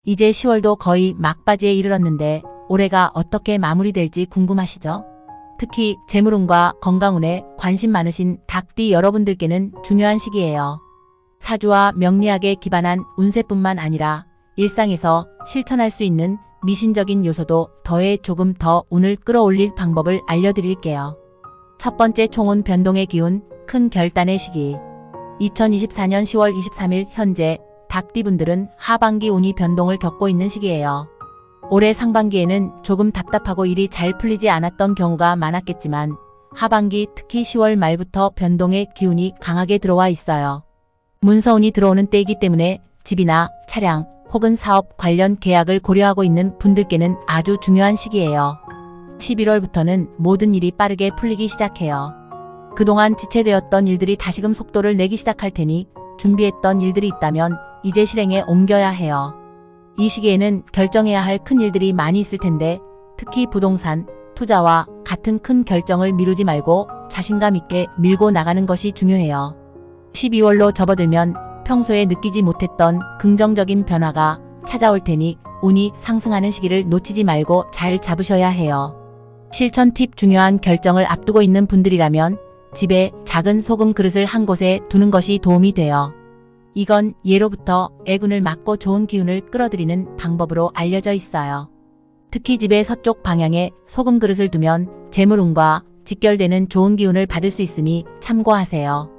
이제 10월도 거의 막바지에 이르렀는데 올해가 어떻게 마무리될지 궁금하시죠? 특히 재물운과 건강운에 관심 많으신 닭띠 여러분들께는 중요한 시기예요. 사주와 명리학에 기반한 운세뿐만 아니라 일상에서 실천할 수 있는 미신적인 요소도 더해 조금 더 운을 끌어올릴 방법을 알려드릴게요. 첫 번째, 총운 변동의 기운, 큰 결단의 시기. 2024년 10월 23일 현재 닭띠분들은 하반기 운이 변동을 겪고 있는 시기예요. 올해 상반기에는 조금 답답하고 일이 잘 풀리지 않았던 경우가 많았겠지만 하반기 특히 10월 말부터 변동의 기운이 강하게 들어와 있어요. 문서운이 들어오는 때이기 때문에 집이나 차량 혹은 사업 관련 계약을 고려하고 있는 분들께는 아주 중요한 시기예요. 11월부터는 모든 일이 빠르게 풀리기 시작해요. 그동안 지체되었던 일들이 다시금 속도를 내기 시작할 테니 준비했던 일들이 있다면 이제 실행에 옮겨야 해요. 이 시기에는 결정해야 할 큰 일들이 많이 있을 텐데 특히 부동산, 투자와 같은 큰 결정을 미루지 말고 자신감 있게 밀고 나가는 것이 중요해요. 12월로 접어들면 평소에 느끼지 못했던 긍정적인 변화가 찾아올 테니 운이 상승하는 시기를 놓치지 말고 잘 잡으셔야 해요. 실천 팁, 중요한 결정을 앞두고 있는 분들이라면 집에 작은 소금 그릇을 한 곳에 두는 것이 도움이 돼요. 이건 예로부터 애군을 막고 좋은 기운을 끌어들이는 방법으로 알려져 있어요. 특히 집의 서쪽 방향에 소금 그릇을 두면 재물운과 직결되는 좋은 기운을 받을 수 있으니 참고하세요.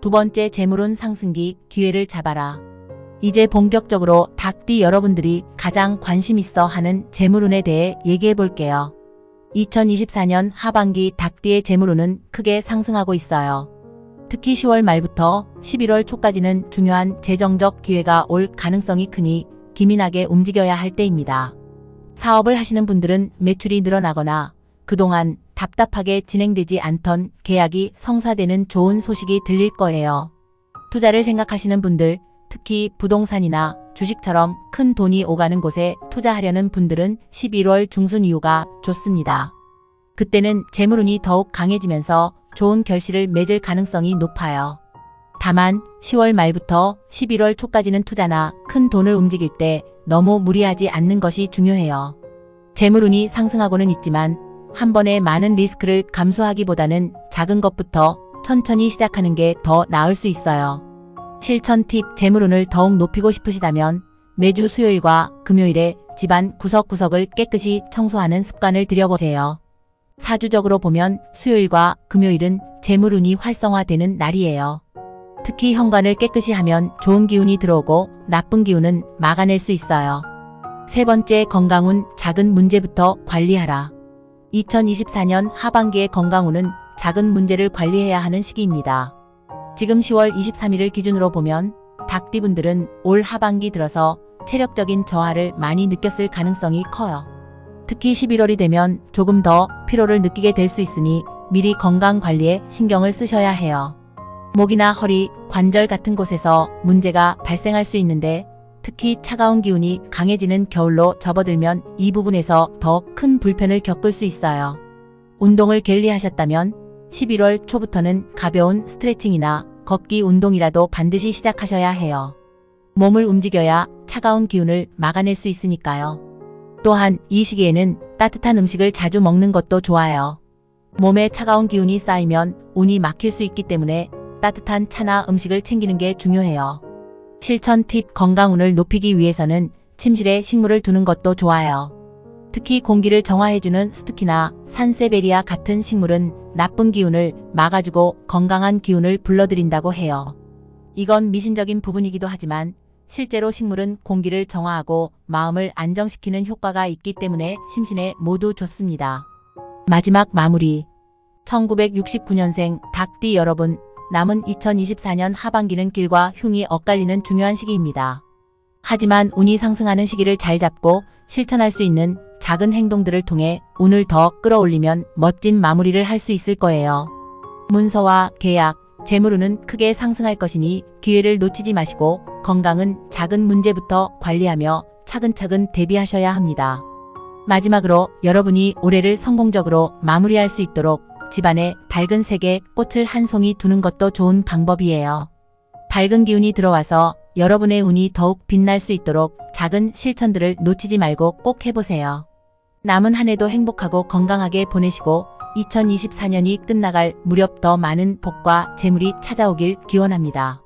두 번째, 재물운 상승기, 기회를 잡아라. 이제 본격적으로 닭띠 여러분들이 가장 관심 있어 하는 재물운에 대해 얘기해 볼게요. 2024년 하반기 닭띠의 재물운은 크게 상승하고 있어요. 특히 10월 말부터 11월 초까지는 중요한 재정적 기회가 올 가능성이 크니 기민하게 움직여야 할 때입니다. 사업을 하시는 분들은 매출이 늘어나거나 그동안 답답하게 진행되지 않던 계약이 성사되는 좋은 소식이 들릴 거예요. 투자를 생각하시는 분들, 특히 부동산이나 주식처럼 큰 돈이 오가는 곳에 투자하려는 분들은 11월 중순 이후가 좋습니다. 그때는 재물운이 더욱 강해지면서 좋은 결실을 맺을 가능성이 높아요. 다만 10월 말부터 11월 초까지는 투자나 큰 돈을 움직일 때 너무 무리하지 않는 것이 중요해요. 재물운이 상승하고는 있지만 한 번에 많은 리스크를 감수하기보다는 작은 것부터 천천히 시작하는 게 더 나을 수 있어요. 실천 팁, 재물운을 더욱 높이고 싶으시다면 매주 수요일과 금요일에 집안 구석구석을 깨끗이 청소하는 습관을 들여보세요. 사주적으로 보면 수요일과 금요일은 재물운이 활성화되는 날이에요. 특히 현관을 깨끗이 하면 좋은 기운이 들어오고 나쁜 기운은 막아낼 수 있어요. 세 번째, 건강운, 작은 문제부터 관리하라. 2024년 하반기의 건강운은 작은 문제를 관리해야 하는 시기입니다. 지금 10월 23일을 기준으로 보면 닭띠분들은 올 하반기 들어서 체력적인 저하를 많이 느꼈을 가능성이 커요. 특히 11월이 되면 조금 더 피로를 느끼게 될 수 있으니 미리 건강 관리에 신경을 쓰셔야 해요. 목이나 허리, 관절 같은 곳에서 문제가 발생할 수 있는데 특히 차가운 기운이 강해지는 겨울로 접어들면 이 부분에서 더 큰 불편을 겪을 수 있어요. 운동을 게을리하셨다면 11월 초부터는 가벼운 스트레칭이나 걷기 운동이라도 반드시 시작하셔야 해요. 몸을 움직여야 차가운 기운을 막아낼 수 있으니까요. 또한 이 시기에는 따뜻한 음식을 자주 먹는 것도 좋아요. 몸에 차가운 기운이 쌓이면 운이 막힐 수 있기 때문에 따뜻한 차나 음식을 챙기는 게 중요해요. 실천 팁, 건강운을 높이기 위해서는 침실에 식물을 두는 것도 좋아요. 특히 공기를 정화해주는 스투키나 산세베리아 같은 식물은 나쁜 기운을 막아주고 건강한 기운을 불러들인다고 해요. 이건 미신적인 부분이기도 하지만 실제로 식물은 공기를 정화하고 마음을 안정시키는 효과가 있기 때문에 심신에 모두 좋습니다. 마지막 마무리. 1969년생 닭띠 여러분, 남은 2024년 하반기는 길과 흉이 엇갈리는 중요한 시기입니다. 하지만 운이 상승하는 시기를 잘 잡고 실천할 수 있는 작은 행동들을 통해 운을 더 끌어올리면 멋진 마무리를 할 수 있을 거예요. 문서와 계약, 재물운은 크게 상승할 것이니 기회를 놓치지 마시고 건강은 작은 문제부터 관리하며 차근차근 대비하셔야 합니다. 마지막으로 여러분이 올해를 성공적으로 마무리할 수 있도록 집안에 밝은 색의 꽃을 한 송이 두는 것도 좋은 방법이에요. 밝은 기운이 들어와서 여러분의 운이 더욱 빛날 수 있도록 작은 실천들을 놓치지 말고 꼭 해보세요. 남은 한 해도 행복하고 건강하게 보내시고 2024년이 끝나갈 무렵 더 많은 복과 재물이 찾아오길 기원합니다.